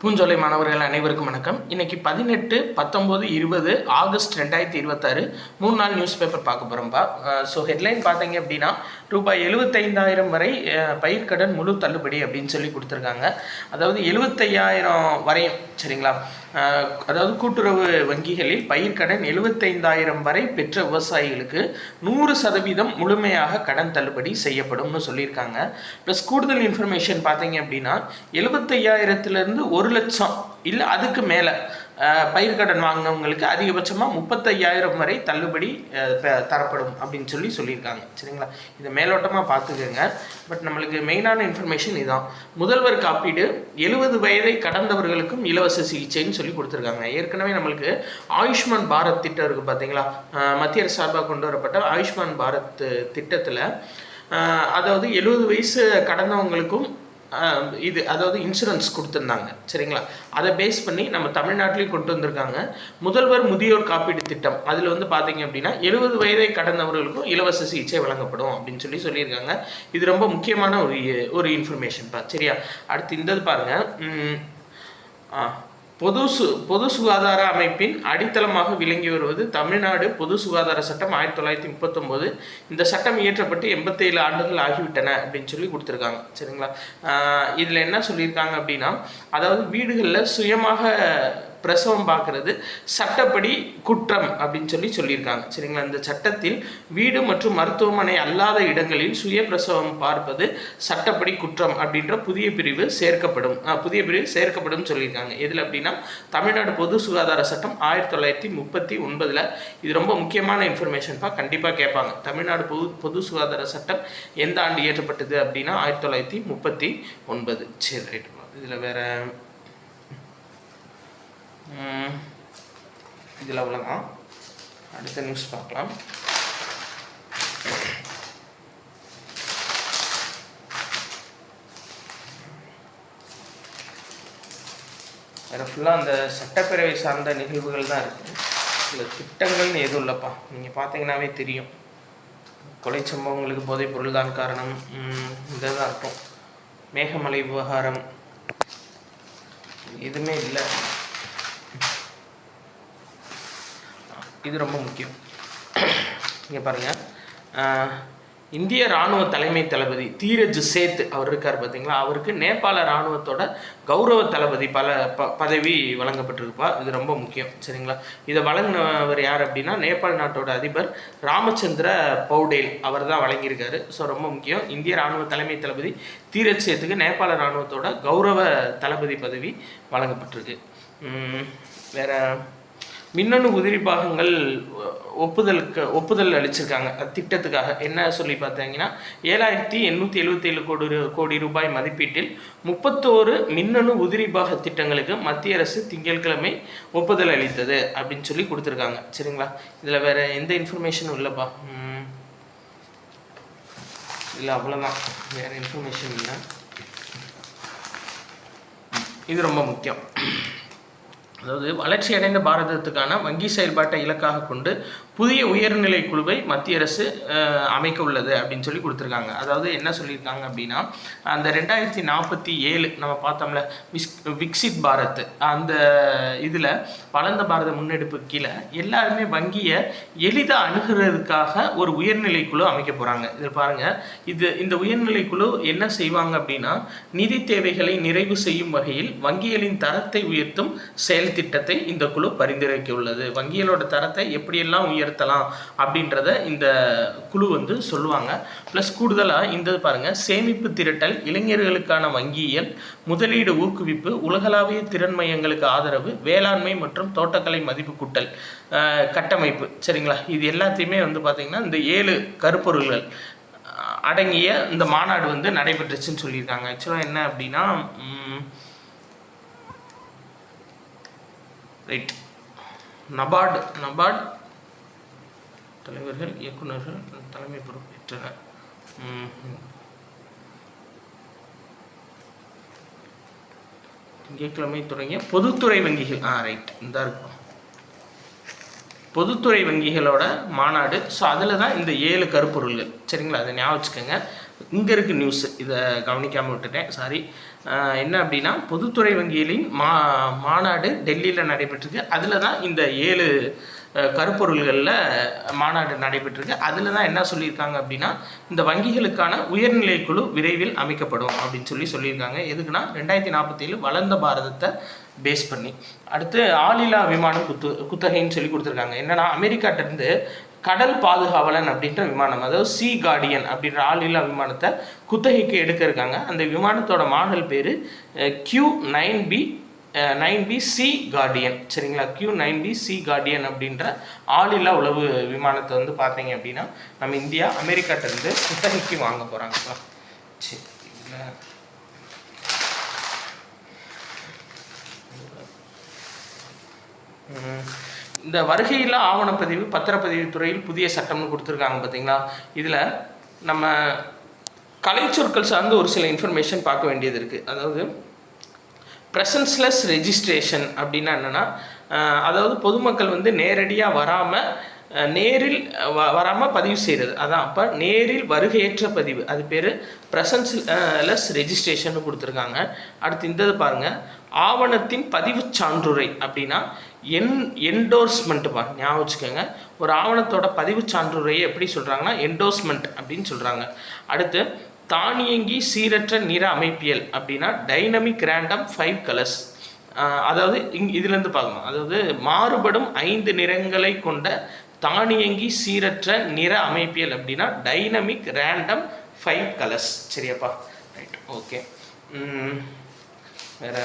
பூஞ்சோலை மாணவர்கள் அனைவருக்கும் வணக்கம். இன்னைக்கு 18, 19, 20 ஆகஸ்ட் 2026 3 நாள் நியூஸ் பேப்பர் பார்க்க போகிறோம்பா. ஸோ ஹெட்லைன் பார்த்தீங்க அப்படின்னா ரூபாய் 75,000 வரை பயிர்க்கடன் முழு தள்ளுபடி அப்படின்னு சொல்லி கொடுத்துருக்காங்க. அதாவது 75,000 வரையும் சரிங்களா. அதாவது கூட்டுறவு வங்கிகளில் பயிர்க்கடன் 75,000 வரை பெற்ற விவசாயிகளுக்கு 100% முழுமையாக கடன் தள்ளுபடி செய்யப்படும்னு சொல்லியிருக்காங்க. ப்ளஸ் கூடுதல் இன்ஃபர்மேஷன் பார்த்தீங்க அப்படின்னா 75,000 1 லட்சம் இல்லை அதுக்கு மேலே பயிர்க்கடன் வாங்கினவங்களுக்கு அதிகபட்சமாக 35,000 வரை தள்ளுபடி தரப்படும் அப்படின்னு சொல்லியிருக்காங்க சரிங்களா. இதை மேலோட்டமாக பார்த்துக்கோங்க. பட் நம்மளுக்கு மெயினான இன்ஃபர்மேஷன் இதுதான். முதல்வர் காப்பீடு 70 வயதை கடந்தவர்களுக்கும் இலவச சிகிச்சைன்னு சொல்லி கொடுத்துருக்காங்க. ஏற்கனவே நம்மளுக்கு ஆயுஷ்மான் பாரத் திட்டம் இருக்குது பார்த்தீங்களா. மத்திய அரசு சார்பாக கொண்டு வரப்பட்ட ஆயுஷ்மான் பாரத் திட்டத்தில் அதாவது 70 வயசு கடந்தவங்களுக்கும் அதாவது இன்சூரன்ஸ் கொடுத்துருந்தாங்க சரிங்களா. அதை பேஸ் பண்ணி நம்ம தமிழ்நாட்டிலையும் கொண்டு வந்திருக்காங்க முதல்வர் முதியோர் காப்பீடு திட்டம். அதில் வந்து பார்த்தீங்க அப்படின்னா 70 வயதை கடந்தவர்களுக்கும் இலவச சிகிச்சை வழங்கப்படும் அப்படின்னு சொல்லியிருக்காங்க. இது ரொம்ப முக்கியமான ஒரு இன்ஃபர்மேஷன் சரியா. அடுத்து இந்த பாருங்க. பொது சுகாதார அமைப்பின் அடித்தளமாக விளங்கி வருவது தமிழ்நாடு பொது சுகாதார சட்டம் 1939. இந்த சட்டம் இயற்றப்பட்டு 87 ஆண்டுகள் ஆகிவிட்டன அப்படின்னு சொல்லி கொடுத்துருக்காங்க சரிங்களா. இதில் என்ன சொல்லியிருக்காங்க அப்படின்னா அதாவது வீடுகளில் சுயமாக பிரசவம் பார்க்கறது சட்டப்படி குற்றம் அப்படின்னு சொல்லியிருக்காங்க சரிங்களா. இந்த சட்டத்தில் வீடு மற்றும் மருத்துவமனை அல்லாத இடங்களில் சுய பிரசவம் பார்ப்பது சட்டப்படி குற்றம் அப்படின்ற புதிய பிரிவு சேர்க்கப்படும் சொல்லியிருக்காங்க. எதில் அப்படின்னா தமிழ்நாடு பொது சுகாதார சட்டம் 1939. இது ரொம்ப முக்கியமான இன்ஃபர்மேஷன்ப்பா, கண்டிப்பாக கேட்பாங்க. தமிழ்நாடு பொது சுகாதார சட்டம் எந்த ஆண்டு இயற்றப்பட்டது அப்படின்னா 1939. சரி ரைட். இதில் வேற இதில் அவ்வளோதான். அடுத்த நியூஸ் பார்க்கலாம். வேறு ஃபுல்லாக அந்த சட்டப்பேரவை சார்ந்த நிகழ்வுகள் தான் இருக்குது. இதில் திட்டங்கள்னு எதுவும் இல்லைப்பா. நீங்கள் பார்த்தீங்கன்னாவே தெரியும். கொலை சம்பவங்களுக்கு போதைப் பொருள் தான் காரணம், இதான் இருக்கும். மேகமலை விவகாரம் எதுவுமே இல்லை. இது ரொம்ப முக்கியம். இங்கே பாருங்கள். இந்திய இராணுவ தலைமை தளபதி தீரஜ் சேத் அவர் இருக்கார் பார்த்தீங்களா. அவருக்கு நேபாள இராணுவத்தோட கௌரவ தளபதி பதவி வழங்கப்பட்டிருக்குப்பா. இது ரொம்ப முக்கியம் சரிங்களா. இதை வழங்கினவர் யார் அப்படின்னா நேபாள் நாட்டோட அதிபர் ராமச்சந்திர பௌடேல் அவர் தான் வழங்கியிருக்காரு. ஸோ ரொம்ப முக்கியம். இந்திய இராணுவ தலைமை தளபதி தீரஜ் சேத்துக்கு நேபாள இராணுவத்தோட கௌரவ தளபதி பதவி வழங்கப்பட்டிருக்கு. வேற மின்னணு உதிரி பாகங்கள் ஒப்புதல் அளிச்சிருக்காங்க திட்டத்துக்காக. என்ன சொல்லி பார்த்தீங்கன்னா 7,877 கோடி ரூபாய் மதிப்பீட்டில் 31 மின்னணு உதிரி பாக திட்டங்களுக்கு மத்திய அரசு திங்கட்கிழமை ஒப்புதல் அளித்தது அப்படின்னு சொல்லி கொடுத்துருக்காங்க சரிங்களா. இதில் வேற எந்த இன்ஃபர்மேஷனும் இல்லைப்பா. இல்லை அவ்வளோதான், வேற இன்ஃபர்மேஷன் இல்லை. இது ரொம்ப முக்கியம். அதாவது வளர்ச்சி அடைந்த பாரதத்துக்கான வங்கி செயல்பாட்டை இலக்காக கொண்டு புதிய உயர்நிலை குழுவை மத்திய அரசு அமைக்க உள்ளது அப்படின்னு சொல்லி கொடுத்துருக்காங்க. அதாவது என்ன சொல்லியிருக்காங்க அப்படின்னா அந்த 2047 நம்ம பார்த்தோம்ல விக்சித் பாரத், அந்த இதில் வளர்ந்த பாரத முன்னெடுப்பு கீழே எல்லாருமே வங்கியை எளிதாக அணுகிறதுக்காக ஒரு உயர்நிலை குழு அமைக்க போகிறாங்க. இதில் பாருங்கள், இந்த உயர்நிலை குழு என்ன செய்வாங்க அப்படின்னா நிதி தேவைகளை நிறைவு செய்யும் வகையில் வங்கிகளின் தரத்தை உயர்த்தும் செயல் திட்டத்தை இந்த குழு பரிந்துரைக்க உள்ளது. வங்கிகளோட தரத்தை எப்படியெல்லாம் உயர்த்தலாம் அப்படின்றத இந்த குழு சொல்லுவாங்க. ப்ளஸ் கூடுதலாக இந்த பாருங்க, சேமிப்பு திரட்டல், இளைஞர்களுக்கான வங்கியியல், முதலீடு ஊக்குவிப்பு, உலகளாவிய திறன் மையங்களுக்கு ஆதரவு, வேளாண்மை மற்றும் தோட்டக்கலை மதிப்பு கூட்டல் கட்டமைப்பு சரிங்களா. இது எல்லாத்தையுமே பார்த்தீங்கன்னா இந்த 7 கருப்பொருள்கள் அடங்கிய இந்த மாநாடு நடைபெற்றுச்சுன்னு சொல்லியிருக்காங்க. ஆக்சுவலாக என்ன அப்படின்னா ரைட், நபார்டு தலைவர்கள் இயக்குநர்கள் தலைமை பொறுப்பேற்றனர். திங்கட்கிழமை தொடங்கிய பொதுத்துறை வங்கிகள் ரைட் இந்த இருக்கும் பொதுத்துறை வங்கிகளோட மாநாடு. ஸோ அதில் தான் இந்த 7 கருப்பொருள்கள் சரிங்களா. அதை ஞாபகம் வச்சுக்கோங்க. இங்கே இருக்குது நியூஸ், இதை கவனிக்காமல் விட்டுட்டேன், சாரி. என்ன அப்படின்னா பொதுத்துறை வங்கிகளின் மாநாடு டெல்லியில் நடைபெற்றிருக்கு. அதில் தான் இந்த 7 கருப்பொருள்களில் மாநாடு நடைபெற்றிருக்கு. அதில் தான் என்ன சொல்லியிருக்காங்க அப்படின்னா இந்த வங்கிகளுக்கான உயர்நிலை குழு விரைவில் அமைக்கப்படும் அப்படின்னு சொல்லியிருக்காங்க. எதுக்குன்னா 2047 வளர்ந்த பாரதத்தை பேஸ் பண்ணி. அடுத்து ஆளில்லா விமானம் குத்தகைன்னு சொல்லி கொடுத்துருக்காங்க. என்னன்னா அமெரிக்காட்டிருந்து கடல் பாதுகாவலன் அப்படின்ற விமானம், அதாவது சி கார்டியன் அப்படின்ற ஆளில்லா விமானத்தை குத்தகைக்கு எடுக்க இருக்காங்க. அந்த விமானத்தோட மாடல் பேர் Q9B சி கார்டியன். சரிங்களா, Q9B சி கார்டியன் அப்படின்ற ஆளில்லா உளவு விமானத்தை வந்து பார்த்தீங்க அப்படின்னா நம்ம இந்தியா அமெரிக்காட்டிருந்து குத்தகைக்கு வாங்க போகிறாங்கப்பா. சரி, இந்த வருகையில் ஆவணப்பதிவு பத்திரப்பதிவு துறையில் புதிய சட்டம்னு கொடுத்துருக்காங்க பார்த்தீங்களா. இதில் நம்ம கலைச்சொற்கள் சார்ந்து ஒரு சில இன்ஃபர்மேஷன் பார்க்க வேண்டியது இருக்குது. அதாவது ப்ரெசன்ஸ்லெஸ் ரெஜிஸ்ட்ரேஷன் அப்படின்னா என்னென்னா, அதாவது பொதுமக்கள் வந்து நேரடியாக வராமல் பதிவு செய்கிறது, அதான். அப்போ நேரில் வருகையற்ற பதிவு, அது பேர் ப்ரெசன்ஸ்லெஸ் ரெஜிஸ்ட்ரேஷன் கொடுத்துருக்காங்க. அடுத்து இந்த பாருங்கள், ஆவணத்தின் பதிவு சான்றுரை அப்படின்னா என்டோர்ஸ்மெண்ட்டுப்பா, ஞாபகம் வச்சுக்கோங்க. ஒரு ஆவணத்தோட பதிவு சான்றுரையை எப்படி சொல்கிறாங்கன்னா என்டோர்ஸ்மெண்ட் அப்படின்னு சொல்கிறாங்க. அடுத்து தானியங்கி சீரற்ற நிற அமைப்பியல் அப்படின்னா டைனமிக் ரேண்டம் 5 கலர்ஸ். அதாவது இதுலேருந்து பார்க்கணும், அதாவது மாறுபடும் 5 நிறங்களை கொண்ட தானியங்கி சீரற்ற நிற அமைப்பியல் அப்படின்னா டைனமிக் ரேண்டம் 5 கலர்ஸ். சரியாப்பா, ரைட், ஓகே. வேறு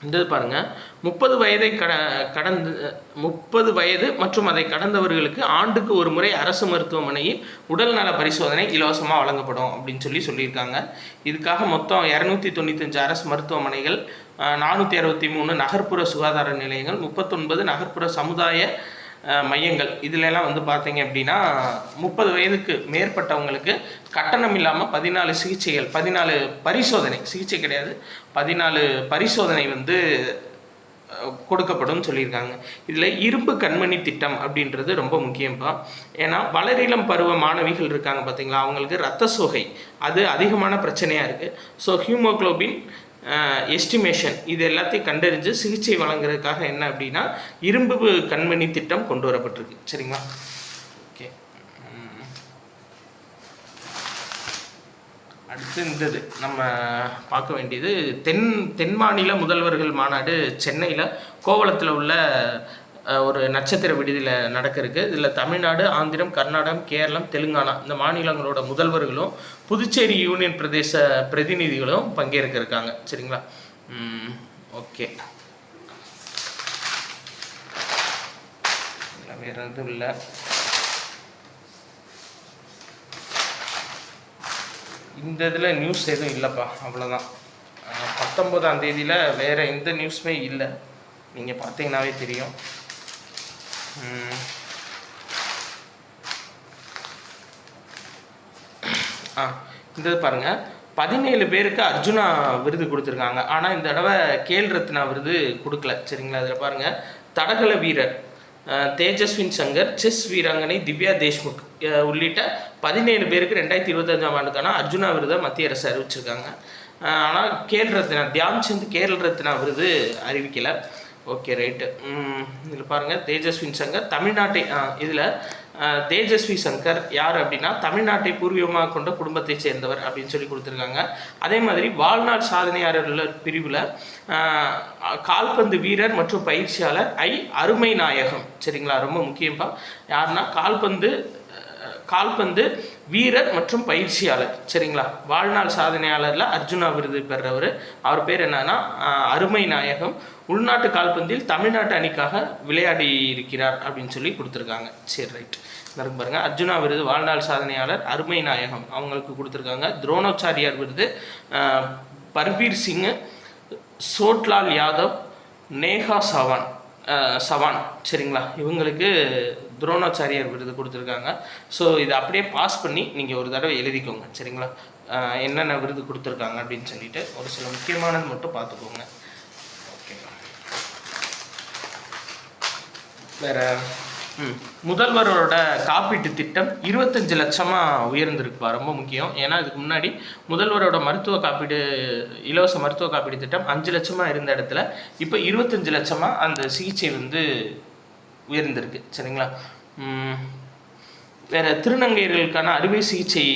இந்த பாருங்கள், 30 வயது மற்றும் அதை கடந்தவர்களுக்கு ஆண்டுக்கு ஒரு முறை அரசு மருத்துவமனையில் உடல்நல பரிசோதனை இலவசமாக வழங்கப்படும் அப்படின்னு சொல்லியிருக்காங்க. இதுக்காக மொத்தம் 295 அரசு மருத்துவமனைகள், 463 நகர்ப்புற சுகாதார நிலையங்கள், 39 நகர்ப்புற சமுதாய மையங்கள், இதிலெல்லாம் வந்து பார்த்தீங்க அப்படின்னா 30 வயதுக்கு மேற்பட்டவங்களுக்கு கட்டணம் இல்லாமல் 14 சிகிச்சைகள், 14 பரிசோதனை, சிகிச்சை கிடையாது, 14 பரிசோதனை வந்து கொடுக்கப்படும் சொல்லியிருக்காங்க. இதில் இரும்பு கண்மணி திட்டம் அப்படின்றது ரொம்ப முக்கியம்ப்பா. ஏன்னா வளரிளம் பருவ மாணவிகள் இருக்காங்க பார்த்தீங்களா, அவங்களுக்கு இரத்த சோகை அது அதிகமான பிரச்சனையாக இருக்குது. ஸோ ஹியூமோக்ளோபின் எஸ்டிமேஷன் இது எல்லாத்தையும் கண்டறிஞ்சு சிகிச்சை வழங்குறதுக்காக என்ன அப்படின்னா இரும்பு கண்மணி திட்டம் கொண்டு வரப்பட்டிருக்கு. சரிங்களா, ஓகே. அடுத்து இந்தது நம்ம பார்க்க வேண்டியது தென் மாநில முதல்வர்கள் மாநாடு சென்னையில் கோவளத்தில் உள்ள ஒரு நட்சத்திர விடுதியில் நடக்கிறதுக்கு. இதில் தமிழ்நாடு, ஆந்திரம், கர்நாடகம், கேரளம், தெலுங்கானா இந்த மாநிலங்களோட முதல்வர்களும் புதுச்சேரி யூனியன் பிரதேச பிரதிநிதிகளும் பங்கேற்க இருக்காங்க. சரிங்களா, ஓகே. வேறு எதுவும் இல்லை. இந்த இதில் நியூஸ் எதுவும் இல்லைப்பா, அவ்வளோதான். 19ஆம் தேதியில் வேறு எந்த நியூஸுமே இல்லை, நீங்கள் பார்த்தீங்கன்னாவே தெரியும். இந்த பாருங்கள், 17 பேருக்கு அர்ஜுனா விருது கொடுத்துருக்காங்க. ஆனால் இந்த தடவை கேல் ரத்னா விருது கொடுக்கல. சரிங்களா, இதில் பாருங்கள், தடகள வீரர் தேஜஸ்வின் சங்கர், செஸ் வீராங்கனை திவ்யா தேஷ்முக் உள்ளிட்ட 17 பேருக்கு 2025ஆம் ஆண்டுக்கான அர்ஜுனா விருதை மத்திய அரசு அறிவிச்சிருக்காங்க. ஆனால் கேல் ரத்னா தியான் சந்த் கேல் ரத்னா விருது அறிவிக்கலை. Okay, right. இதில் பாருங்கள், தேஜஸ்வின் சங்கர் தமிழ்நாட்டை, இதில் தேஜஸ்வி சங்கர் யார் அப்படின்னா தமிழ்நாட்டை பூர்வீகமாக கொண்ட குடும்பத்தை சேர்ந்தவர் அப்படின்னு சொல்லி கொடுத்துருக்காங்க. அதே மாதிரி வாழ்நாள் சாதனையாளர்கள் பிரிவில் கால்பந்து வீரர் மற்றும் பயிற்சியாளர் அருமை நாயகம். சரிங்களா, ரொம்ப முக்கியப்பா. யாருன்னா கால்பந்து வீரர் மற்றும் பயிற்சியாளர். சரிங்களா, வாழ்நாள் சாதனையாளரில் அர்ஜுனா விருது பெறவர். அவர் பேர் என்னன்னா அருமை நாயகம். உள்நாட்டு கால்பந்தில் தமிழ்நாட்டு அணிக்காக விளையாடி இருக்கிறார் அப்படின்னு சொல்லி கொடுத்துருக்காங்க. சரி, ரைட். இருக்கு பாருங்க, அர்ஜுனா விருது வாழ்நாள் சாதனையாளர் அருமை நாயகம் அவங்களுக்கு கொடுத்துருக்காங்க. துரோணாச்சாரியார் விருது பர்வீர் சிங், சோட்லால் யாதவ், நேஹா சவான். சரிங்களா, இவங்களுக்கு துரோணாச்சாரியார் விருது கொடுத்துருக்காங்க. ஸோ இதை அப்படியே பாஸ் பண்ணி நீங்கள் ஒரு தடவை எழுதிக்கோங்க. சரிங்களா, என்னென்ன விருது கொடுத்துருக்காங்க அப்படின்னு சொல்லிட்டு ஒரு சில முக்கியமானது மட்டும் பார்த்துக்கோங்க. ஓகே, வேறு முதல்வரோட காப்பீட்டு திட்டம் 25 லட்சமாக உயர்ந்திருக்குப்பா. ரொம்ப முக்கியம். ஏன்னா இதுக்கு முன்னாடி முதல்வரோட மருத்துவ காப்பீடு, இலவச மருத்துவ காப்பீடு திட்டம் 5 லட்சமாக இருந்த இடத்துல இப்போ 25 லட்சமாக அந்த சிகிச்சை வந்து உயர்ந்திருக்கு. சரிங்களா? வேறு திருநங்கையர்களுக்கான அறுவை சிகிச்சை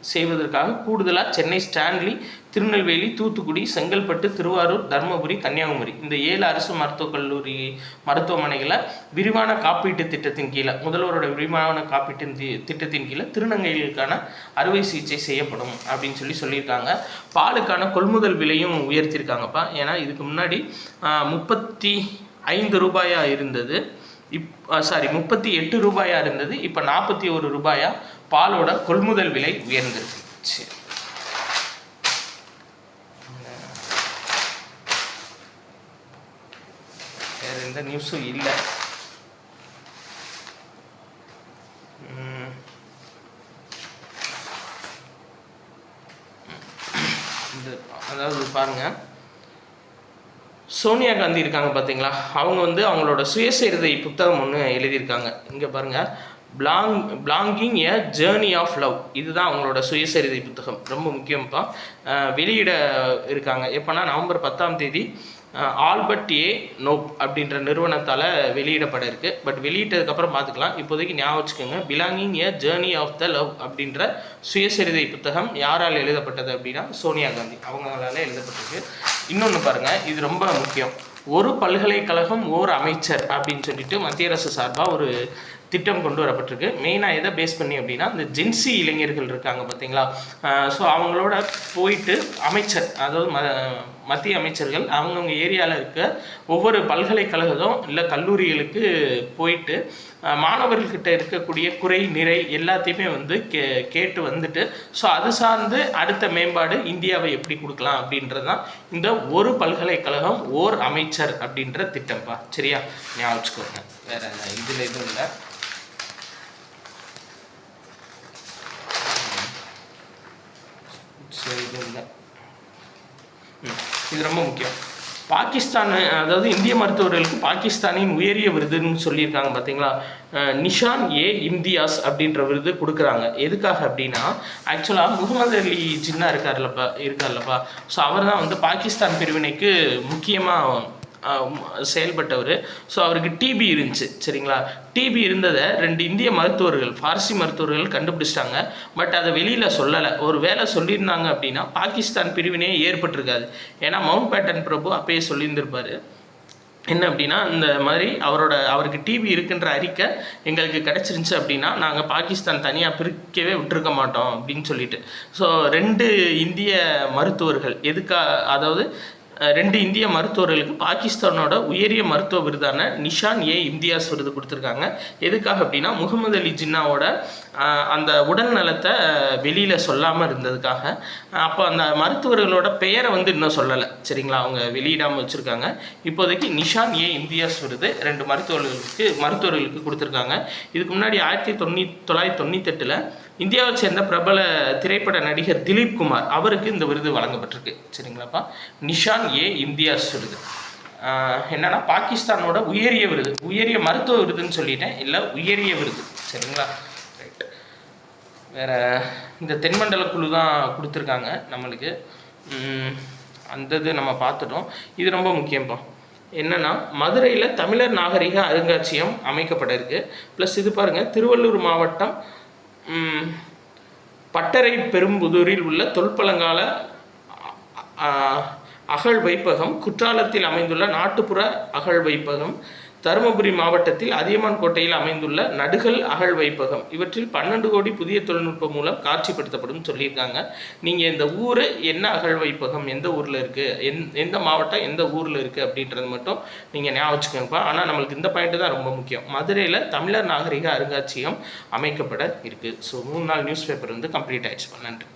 செய்வதற்காக கூடுதலாக சென்னை, ஸ்டான்லி, திருநெல்வேலி, தூத்துக்குடி, செங்கல்பட்டு, திருவாரூர், தருமபுரி, கன்னியாகுமரி இந்த 7 அரசு மருத்துவக் கல்லூரி மருத்துவமனைகளை விரிவான காப்பீட்டு திட்டத்தின் கீழே, முதல்வரோட விரிவான காப்பீட்டு திட்டத்தின் கீழே திருநங்கைகளுக்கான அறுவை சிகிச்சை செய்யப்படும் அப்படின்னு சொல்லியிருக்காங்க. பாலுக்கான கொள்முதல் விலையும் உயர்த்தியிருக்காங்கப்பா. ஏன்னா இதுக்கு முன்னாடி 35 ரூபாயாக இருந்தது, 38 ரூபாயாக இருந்தது, இப்போ 41 ரூபாயாக பாலோட கொள்முதல் விலை உயர்ந்திருக்கு. சரி, வேறு எந்த நியூஸும் இல்லை. அதாவது பாருங்கள், சோனியா காந்தி இருக்காங்க பார்த்தீங்களா, அவங்க வந்து அவங்களோட சுயசரிதை புத்தகம் ஒன்று எழுதியிருக்காங்க. இங்கே பாருங்கள், பிளாங்கிங் எ ஜேர்னி ஆஃப் லவ், இதுதான் அவங்களோட சுயசரிதை புத்தகம். ரொம்ப முக்கியம்ப்பா. வெளியிட இருக்காங்க. எப்போனா நவம்பர் 10ஆம் தேதி ஆல்பர்ட் ஏ நோப் அப்படின்ற நிறுவனத்தால் வெளியிடப்பட இருக்குது. பட் வெளியிட்டதுக்கப்புறம் பார்த்துக்கலாம். இப்போதைக்கு ஞாபகம் வச்சுக்கோங்க, belonging a journey of the love அப்படின்ற சுயசரிதை புத்தகம் யாரால் எழுதப்பட்டது அப்படின்னா சோனியா காந்தி அவங்களால எழுதப்பட்டிருக்கு. இன்னொன்று பாருங்கள், இது ரொம்ப முக்கியம். ஒரு பல்கலைக்கழகம் ஓர் அமைச்சர் அப்படின்னு சொல்லிட்டு மத்திய அரசு சார்பாக ஒரு திட்டம் கொண்டு வரப்பட்டிருக்கு. மெயினாக எதை பேஸ் பண்ணி அப்படின்னா, இந்த ஜென்சி இளைஞர்கள் இருக்காங்க பார்த்தீங்களா, ஸோ அவங்களோட போயிட்டு அமைச்சர், அதாவது மத்திய அமைச்சர்கள் அவங்கவுங்க ஏரியாவில் இருக்க ஒவ்வொரு பல்கலைக்கழகம் இல்லை கல்லூரிகளுக்கு போயிட்டு மாணவர்கள்கிட்ட இருக்கக்கூடிய குறை நிறை எல்லாத்தையுமே வந்து கேட்டு வந்துட்டு, ஸோ அது சார்ந்து அடுத்த மேம்பாடு இந்தியாவை எப்படி கொடுக்கலாம் அப்படின்றது தான் இந்த ஒரு பல்கலைக்கழகம் ஓர் அமைச்சர் அப்படின்ற திட்டம்ப்பா. சரியா, ஞாபகம் வச்சுக்கோங்க. வேறு இதில் எதுவும் இல்லை. சரி, இது இல்லை. இது ரொம்ப முக்கியம். பாகிஸ்தான், அதாவது இந்திய மருத்துவர்களுக்கு பாகிஸ்தானின் உயரிய விருதுன்னு சொல்லியிருக்காங்க பார்த்தீங்களா, நிஷான் ஏ இம்தியாஸ் அப்படின்ற விருது கொடுக்குறாங்க. எதுக்காக அப்படின்னா, ஆக்சுவலாக முகமது அலி ஜின்னா இருக்கார்லப்பா, ஸோ அவர் தான் வந்து பாகிஸ்தான் பிரிவினைக்கு முக்கியமாக செயல்பட்டவர். ஸோ அவருக்கு டிபி இருந்துச்சு. சரிங்களா, டிபி இருந்ததை 2 இந்திய மருத்துவர்கள், ஃபார்சி மருத்துவர்கள் கண்டுபிடிச்சிட்டாங்க. பட் அதை வெளியில் சொல்லலை. ஒரு வேளை சொல்லியிருந்தாங்க அப்படின்னா பாகிஸ்தான் பிரிவினையே ஏற்பட்டிருக்காது. ஏன்னா மவுண்ட் பேட்டன் பிரபு அப்பயே சொல்லியிருந்திருப்பார் என்ன அப்படின்னா, இந்த மாதிரி அவருக்கு டிபி இருக்குன்ற அறிக்கை எங்களுக்கு கிடச்சிருந்துச்சு அப்படின்னா நாங்கள் பாகிஸ்தான் தனியாக பிரிக்கவே விட்டுருக்க மாட்டோம் அப்படின்னு சொல்லிட்டு. ஸோ 2 இந்திய மருத்துவர்கள் அதாவது 2 இந்திய மருத்துவர்களுக்கு பாகிஸ்தானோட உயரிய மருத்துவ விருதான நிஷான் ஏ இம்தியாஸ் விருது கொடுத்துருக்காங்க. எதுக்காக அப்படின்னா, முகமது அலி ஜின்னாவோட அந்த உடல் நலத்தை வெளியில் சொல்லாமல் இருந்ததுக்காக. அப்போ அந்த மருத்துவர்களோட பெயரை வந்து இன்னும் சொல்லலை. சரிங்களா, அவங்க வெளியிடாமல் வச்சுருக்காங்க. இப்போதைக்கு நிஷான் ஏ இம்தியாஸ் விருது 2 மருத்துவர்களுக்கு கொடுத்துருக்காங்க. இதுக்கு முன்னாடி 1998 இந்தியாவை சேர்ந்த பிரபல திரைப்பட நடிகர் திலீப் குமார் அவருக்கு இந்த விருது வழங்கப்பட்டிருக்கு. சரிங்களாப்பா, நிஷான் ஏ இம்தியாஸ் விருது என்னன்னா பாகிஸ்தானோட உயரிய விருது, உயரிய மருத்துவ விருதுன்னு சொல்லிட்டேன், இல்லை உயரிய விருது. சரிங்களா, ரைட். வேற இந்த தென்மண்டல குழு தான் கொடுத்துருக்காங்க நம்மளுக்கு. அந்த இது நம்ம பார்த்துட்டோம். இது ரொம்ப முக்கியம்ப்பா. என்னென்னா, மதுரையில் தமிழர் நாகரிக அருங்காட்சியகம் அமைக்கப்பட இருக்குது. ப்ளஸ் இது பாருங்கள், திருவள்ளூர் மாவட்டம் பட்டறை பெரும்புதூரில் உள்ள தொல்பழங்கால அகழ் வைப்பகம், குற்றாலத்தில் அமைந்துள்ள நாட்டுப்புற அகழ் வைப்பகம், தருமபுரி மாவட்டத்தில் அதியமான் கோட்டையில் அமைந்துள்ள நடுகல் அகழ் வைப்பகம், இவற்றில் 12 கோடி புதிய தொழில்நுட்பம் மூலம் காட்சிப்படுத்தப்படும் சொல்லியிருக்காங்க. நீங்கள் இந்த ஊர் என்ன அகழ் வைப்பகம் எந்த ஊரில் இருக்குது, எந்த மாவட்டம் எந்த ஊரில் இருக்குது அப்படின்றது மட்டும் நீங்கள் ஞாபகம் வச்சுக்கோங்கப்பா. ஆனால் நம்மளுக்கு இந்த பாயிண்ட்டு தான் ரொம்ப முக்கியம். மதுரையில் தமிழர் நாகரிக அருங்காட்சியகம் அமைக்கப்பட இருக்குது. ஸோ 3 நாள் நியூஸ் பேப்பர் வந்து கம்ப்ளீட் ஆகிடுச்சு. நன்றி.